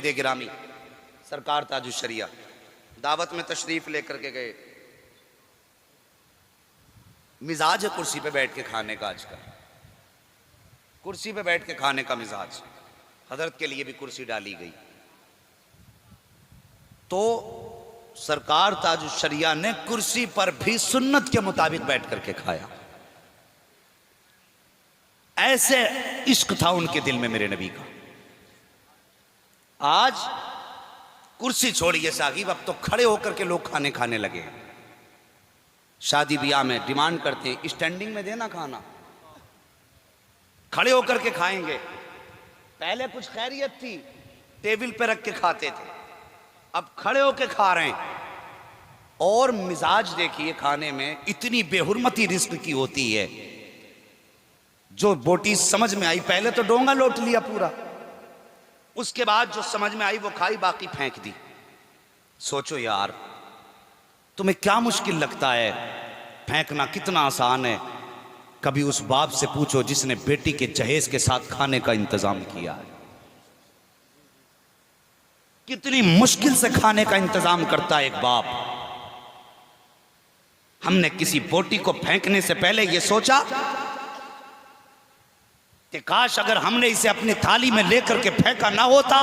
दे गिरामी सरकार ताजुशरिया दावत में तशरीफ लेकर के गए। मिजाज है कुर्सी पे बैठ के खाने का, आजकल कुर्सी पे बैठ के खाने का मिजाज। हजरत के लिए भी कुर्सी डाली गई तो सरकार ताजुशरिया ने कुर्सी पर भी सुन्नत के मुताबिक बैठ करके खाया। ऐसे इश्क था उनके दिल में मेरे नबी का। आज कुर्सी छोड़िए साहिब, अब तो खड़े होकर के लोग खाने खाने लगे। शादी ब्याह में डिमांड करते हैं स्टैंडिंग में देना खाना, खड़े होकर के खाएंगे। पहले कुछ खैरियत थी, टेबल पे रख के खाते थे, अब खड़े होकर खा रहे हैं। और मिजाज देखिए खाने में, इतनी बेहुरमती रिस्क की होती है। जो बोटी समझ में आई, पहले तो डोंगा लौट लिया पूरा, उसके बाद जो समझ में आई वो खाई, बाकी फेंक दी। सोचो यार, तुम्हें क्या मुश्किल लगता है, फेंकना कितना आसान है। कभी उस बाप से पूछो जिसने बेटी के जहेज के साथ खाने का इंतजाम किया है, कितनी मुश्किल से खाने का इंतजाम करता है एक बाप। हमने किसी बोटी को फेंकने से पहले यह सोचा कि काश अगर हमने इसे अपनी थाली में लेकर के फेंका ना होता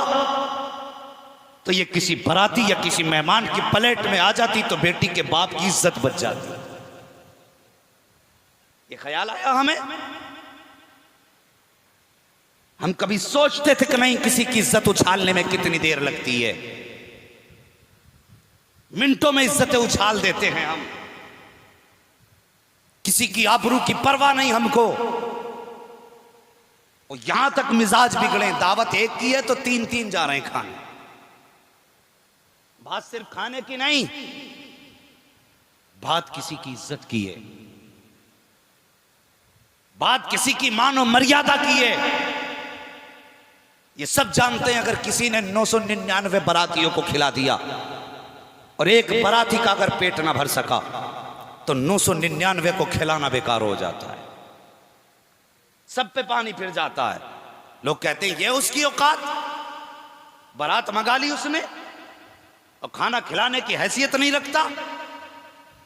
तो ये किसी बराती या किसी मेहमान की प्लेट में आ जाती तो बेटी के बाप की इज्जत बच जाती। ये ख्याल आया हमें? हम कभी सोचते थे कि नहीं किसी की इज्जत उछालने में कितनी देर लगती है? मिनटों में इज्जतें उछाल देते हैं हम, किसी की आबरू की परवाह नहीं हमको। और यहां तक मिजाज बिगड़े, दावत एक की है तो तीन तीन जा रहे हैं खाने। बात सिर्फ खाने की नहीं, बात किसी की इज्जत की है, बात किसी की मान और मर्यादा की है। ये सब जानते हैं। अगर किसी ने 999 बारातियों को खिला दिया और एक बाराती का अगर पेट ना भर सका तो 999 को खिलाना बेकार हो जाता है, सब पे पानी फिर जाता है। लोग कहते हैं ये उसकी औकात, बारात मंगा ली उसने और खाना खिलाने की हैसियत नहीं रखता।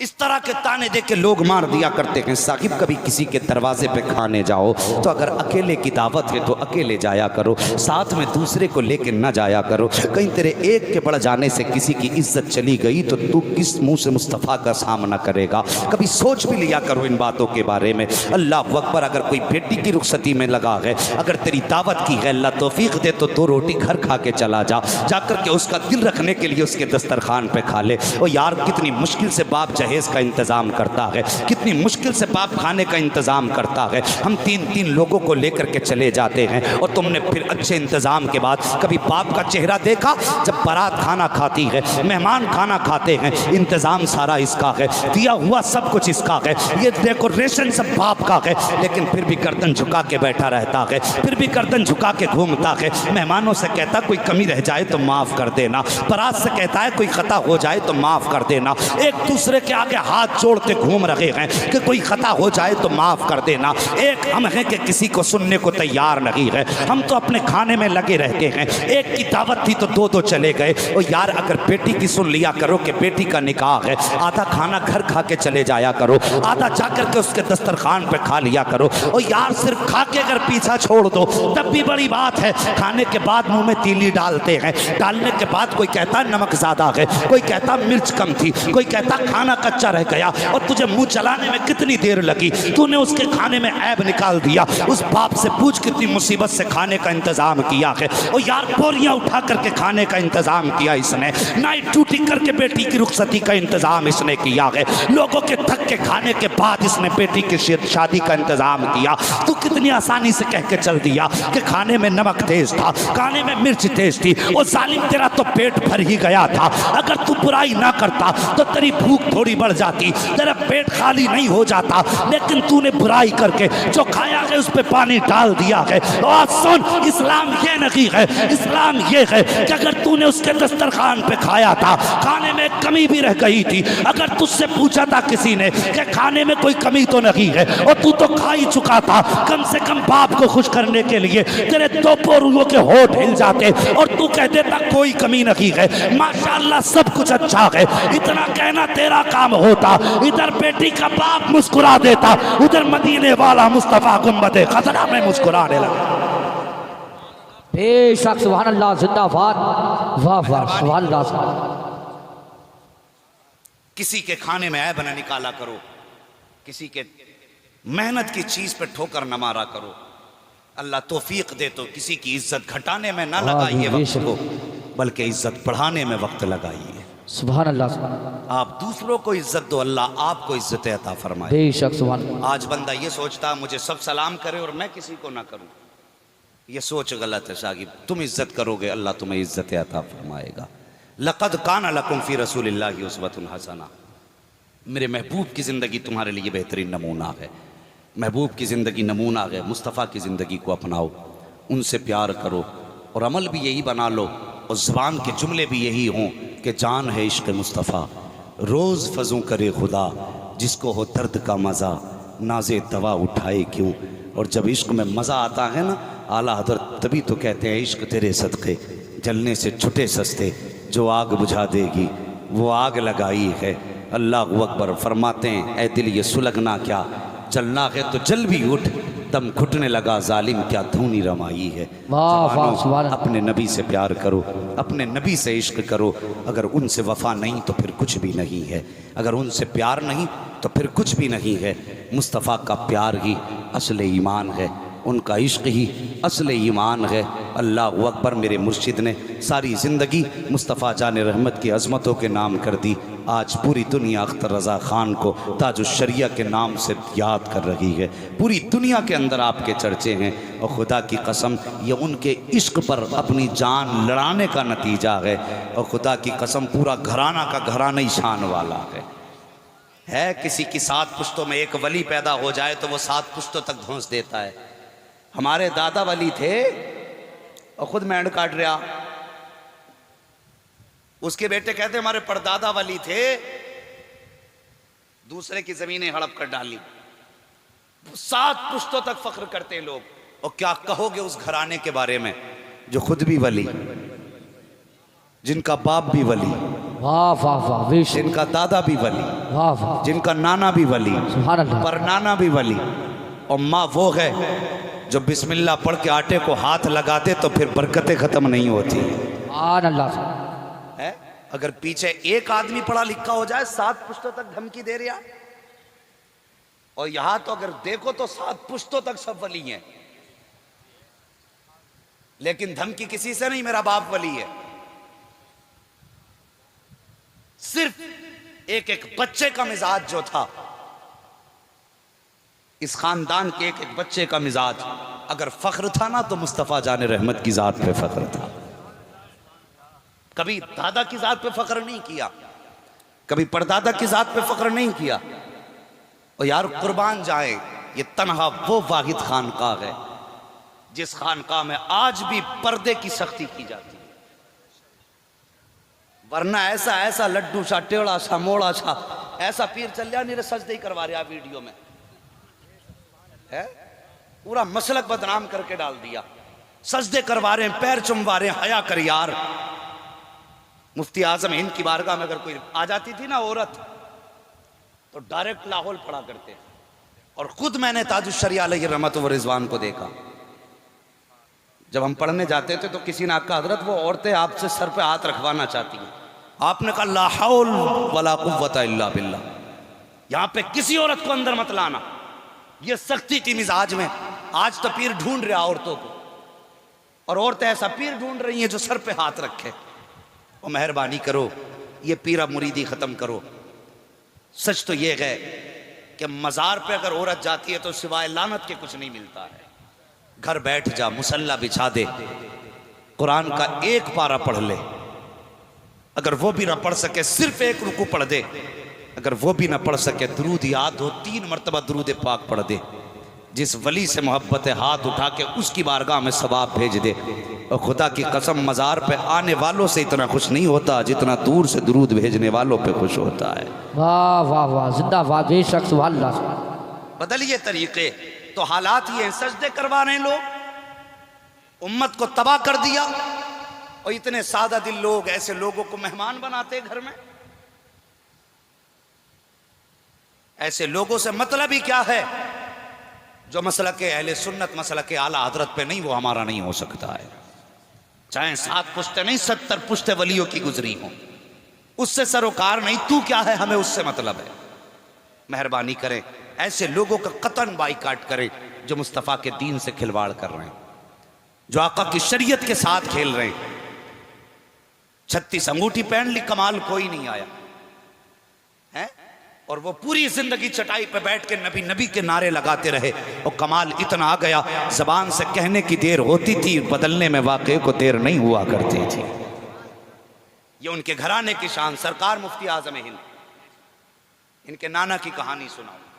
इस तरह के ताने दे के लोग मार दिया करते हैं। साहिब कभी किसी के दरवाजे पे खाने जाओ तो अगर अकेले की दावत है तो अकेले जाया करो, साथ में दूसरे को लेके ना जाया करो। कहीं तेरे एक के बढ़ जाने से किसी की इज्जत चली गई तो तू किस मुंह से मुस्तफ़ा का सामना करेगा? कभी सोच भी लिया करो इन बातों के बारे में। अल्लाह अकबर, अगर कोई बेटी की रुखसती में लगा है, अगर तेरी दावत की है, अल्लाह तौफीक दे तो 2 रोटी घर खा के चला जा, जाकर के उसका दिल रखने के लिए उसके दस्तरखान पे खा ले। और यार कितनी मुश्किल से बाप जहेज का इंतजाम करता है, कितनी मुश्किल से बाप खाने का इंतजाम करता है। हम 3-3 लोगों को लेकर के चले जाते हैं और तुमने फिर अच्छे इंतजाम के बाद कभी बाप का चेहरा देखा? जब बारात खाना खाती है, मेहमान खाना खाते हैं, इंतजाम सारा इसका है, दिया हुआ सब कुछ इसका है, ये डेकोरेशन सब बाप का है, लेकिन फिर भी गर्दन झुका के बैठा रहता है, फिर भी गर्दन झुका के घूमता है। मेहमानों से कहता कोई कमी रह जाए तो माफ कर देना, बारात से कहता है कोई खता हो जाए तो माफ कर देना। एक दूसरे के आगे हाथ जोड़ते घूम रहे हैं कि कोई खता हो जाए तो माफ कर देना। एक हम हैं कि किसी को सुनने को तैयार नहीं है, हम तो अपने खाने में लगे रहते हैं। एक की दावत थी तो 2-2 चले गए। और यार अगर बेटी की सुन लिया करो कि बेटी का निकाह है, आधा खाना घर खा के चले जाया करो, आधा जाकर के उसके दस्तरखान पे खा लिया करो। और यार सिर्फ खा के अगर पीछा छोड़ दो तब भी बड़ी बात है। खाने के बाद मुंह में तीली डालते हैं, डालने के बाद कोई कहता नमक ज्यादा है, कोई कहता मिर्च कम थी, कोई कहता खाना कच्चा रह गया। और तुझे मुंह चलाने में कितनी देर लगी, तूने उसके खाने में ऐब निकाल दिया। उस बाप से पूछ कितनी मुसीबत से खाने का इंतजाम किया है। और यार बोरियां उठा करके खाने का इंतजाम किया इसने, नाइट ड्यूटी करके बेटी की रुखसती का इंतजाम इसने किया है। लोगों के थक के खाने के बाद इसने बेटी की शादी का इंतजाम किया। तू कितनी आसानी से कह के चल दिया कि खाने में नमक तेज था, खाने में मिर्च तेज थी। और जालिम तेरा तो पेट भर ही गया था। अगर तू बुराई ना करता तो तेरी भूख थोड़ी बढ़ जाती, तेरा पेट खाली नहीं हो जाता। लेकिन तूने बुराई करके जो खाया है उस पे पानी डाल दिया है। और सुन, इस्लाम ये नहीं है, इस्लाम ये है कि अगर तूने उसके दस्तरखान पे खाया था, खाने में कमी भी रह गई थी, अगर तुझसे पूछा था किसी ने कि खाने में कोई कमी तो नहीं है और तू तो खा ही चुका था, कम से कम बाप को खुश करने के लिए तेरे दो पोरुओं के होठ हिल जाते और तू कह देता कोई कमी नहीं है, माशाअल्लाह सब कुछ अच्छा है। इतना कहना तेरा काम होता। इधर बेटी का बाप मुस्कुरा देता, उधर मदीने वाला मुस्तफा गुंबदे खतरा में मुस्कुराने लगा। बेशक सुभान अल्लाह, जिंदाबाद, वाह वाह सुभान अल्लाह। किसी के खाने में ऐब न निकाला करो, किसी के मेहनत की चीज पे ठोकर न मारा करो। अल्लाह तौफीक दे तो किसी की इज्जत घटाने में ना लगाइए वक्त को, बल्कि इज्जत बढ़ाने में वक्त लगाइए। सुभान अल्लाह, सुभान अल्लाह। आप दूसरों को इज्जत दो, अल्लाह आपको इज्जत अता फरमाए। बेशक सुभान अल्लाह। आज बंदा ये सोचता मुझे सब सलाम करे और मैं किसी को ना करूं, ये सोच गलत है शागिब। तुम इज्जत करोगे, अल्लाह तुम्हें इज्जत अता फरमाएगा। लक़द कान लकुम फ़ी रसूलिल्लाहि उस्वतुन हसना। मेरे महबूब की ज़िंदगी तुम्हारे लिए बेहतरीन नमूना है। महबूब की ज़िंदगी नमूना है, मुस्तफ़ा की ज़िंदगी को अपनाओ, उनसे प्यार करो और अमल भी यही बना लो और ज़ुबान के जुमले भी यही हों कि जान है इश्क़ मुस्तफ़ा, रोज़ फज़ू करे खुदा, जिसको हो दर्द का मज़ा, नाज़े दवा उठाए क्यों। और जब इश्क़ में मज़ा आता है ना, आला हज़रत तभी तो कहते हैं इश्क़ तेरे सदक़े जलने से छुटे सस्ते, जो आग बुझा देगी वो आग लगाई है। अल्लाह अकबर। फरमाते हैं ऐ दिल ये सुलगना क्या, जलना है तो जल भी उठ, दम घुटने लगा जालिम क्या धूनी रमाई है। अपने नबी से प्यार करो, अपने नबी से इश्क करो। अगर उनसे वफा नहीं तो फिर कुछ भी नहीं है, अगर उनसे प्यार नहीं तो फिर कुछ भी नहीं है। मुस्तफ़ा का प्यार ही असल ईमान है, उनका इश्क ही असल ईमान है। अल्लाह अकबर। मेरे मुर्शिद ने सारी ज़िंदगी मुस्तफ़ा जान रहमत की अज़मतों के नाम कर दी। आज पूरी दुनिया अख्तर रज़ा ख़ान को ताजुश्शरिया के नाम से याद कर रही है। पूरी दुनिया के अंदर आपके चर्चे हैं और खुदा की कसम ये उनके इश्क पर अपनी जान लड़ाने का नतीजा है। और खुदा की कसम पूरा घराना का घराना ही शान वाला है। किसी की 7 पुश्तों में एक वली पैदा हो जाए तो वो 7 पुश्तों तक धौंस देता है। हमारे दादा वली थे और खुद बैंड काट रहा, उसके बेटे कहते हमारे परदादा वली थे, दूसरे की जमीनें हड़प कर डाली। 7 पुश्तों तक फख्र करते लोग। और क्या कहोगे उस घराने के बारे में जो खुद भी वली, जिनका बाप भी वली, वाह वाह वाह, जिनका दादा भी वली, वाह वाह, जिनका नाना भी वली, पर नाना भी वली, और माँ वो है जो बिस्मिल्लाह पढ़ के आटे को हाथ लगाते तो फिर बरकतें खत्म नहीं होती है। अगर पीछे एक आदमी पढ़ा लिखा हो जाए 7 पुश्तों तक धमकी दे रहा, और यहां तो अगर देखो तो 7 पुश्तों तक सब वली हैं, लेकिन धमकी किसी से नहीं, मेरा बाप वली है। सिर्फ एक बच्चे का मिजाज जो था, इस खानदान के एक बच्चे का मिजाज अगर फख्र था ना तो मुस्तफ़ा जान रहमत की ज़ात पे फख्र था। कभी दादा की ज़ात पे फख्र नहीं किया, कभी परदादा की ज़ात पे फख्र नहीं किया। और यार कुर्बान जाए, ये तन्हा वो वाहिद खानकाह है जिस खानकाह में आज भी पर्दे की सख्ती की जाती है। वरना ऐसा ऐसा लड्डू सा टेढ़ा सा मोड़ा सा ऐसा पीर चल नहीं रहे, सजदे ही करवा रहे आप वीडियो में है, पूरा मसलक बदनाम करके डाल दिया। सजदे करवा रहे हैं, पैर चुमवा रहे हैं, हया कर यार। मुफ्ती आजम हिंद की बारगाह में अगर कोई आ जाती थी ना औरत, तो डायरेक्ट लाहौल पढ़ा करते। और खुद मैंने ताजुश्शरिया अलैहि रहमत व रिजवान को देखा, जब हम पढ़ने जाते थे तो किसी ने कहा हजरत वो औरतें आपसे सर पे हाथ रखवाना चाहती हैं। आपने कहा ला हौल वला कुव्वता इल्ला बिल्लाह, यहां पे किसी औरत को अंदर मत लाना। ये सख्ती थी मिजाज में। आज तो पीर ढूंढ रहा औरतों को, और औरतें ऐसा पीर ढूंढ रही हैं जो सर पे हाथ रखे। और मेहरबानी करो, ये पीरा मुरीदी खत्म करो। सच तो ये है कि मज़ार पे अगर औरत जाती है तो सिवाय लानत के कुछ नहीं मिलता है। घर बैठ जा, मुसल्ला बिछा दे, कुरान का एक पारा पढ़ ले, अगर वो भी ना पढ़ सके सिर्फ एक रुकू पढ़ दे, अगर वो भी ना पढ़ सके दुरूद याद हो 3 मरतबा दुरूद पाक पढ़ दे। जिस वली से मोहब्बत है हाथ उठा के उसकी बारगाह में सवाब भेज दे। और खुदा की कसम मज़ार पे आने वालों से इतना खुश नहीं होता जितना दूर से दुरूद भेजने वालों पे खुश होता है। वाह वाह वाह, जिंदाबाद, बेशक सुभान अल्लाह। बदलिए तरीके, तो हालात ये हैं, सजदे करवा रहे हैं लोग, उम्मत को तबाह कर दिया। और इतने सादा दिल लोग ऐसे लोगों को मेहमान बनाते हैं घर में। ऐसे लोगों से मतलब ही क्या है? जो मसला के अहले सुन्नत, मसला के आला हजरत पे नहीं, वो हमारा नहीं हो सकता है। चाहे 7 पुश्ते नहीं 70 पुश्ते वलियों की गुजरी हो, उससे सरोकार नहीं। तू क्या है, हमें उससे मतलब है। मेहरबानी करें, ऐसे लोगों का कतन बाइकाट करें जो मुस्तफ़ा के दीन से खिलवाड़ कर रहे हैं, जो आका की शरीयत के साथ खेल रहे हैं। 36 अंगूठी पहन ली, कमाल कोई नहीं आया है। और वो पूरी जिंदगी चटाई पे बैठ के नबी नबी के नारे लगाते रहे, और कमाल इतना आ गया, जबान से कहने की देर होती थी, बदलने में वाकई को देर नहीं हुआ करती थी। ये उनके घराने की शान। सरकार मुफ्ती आजम हिंद, इनके नाना की कहानी सुनाओ।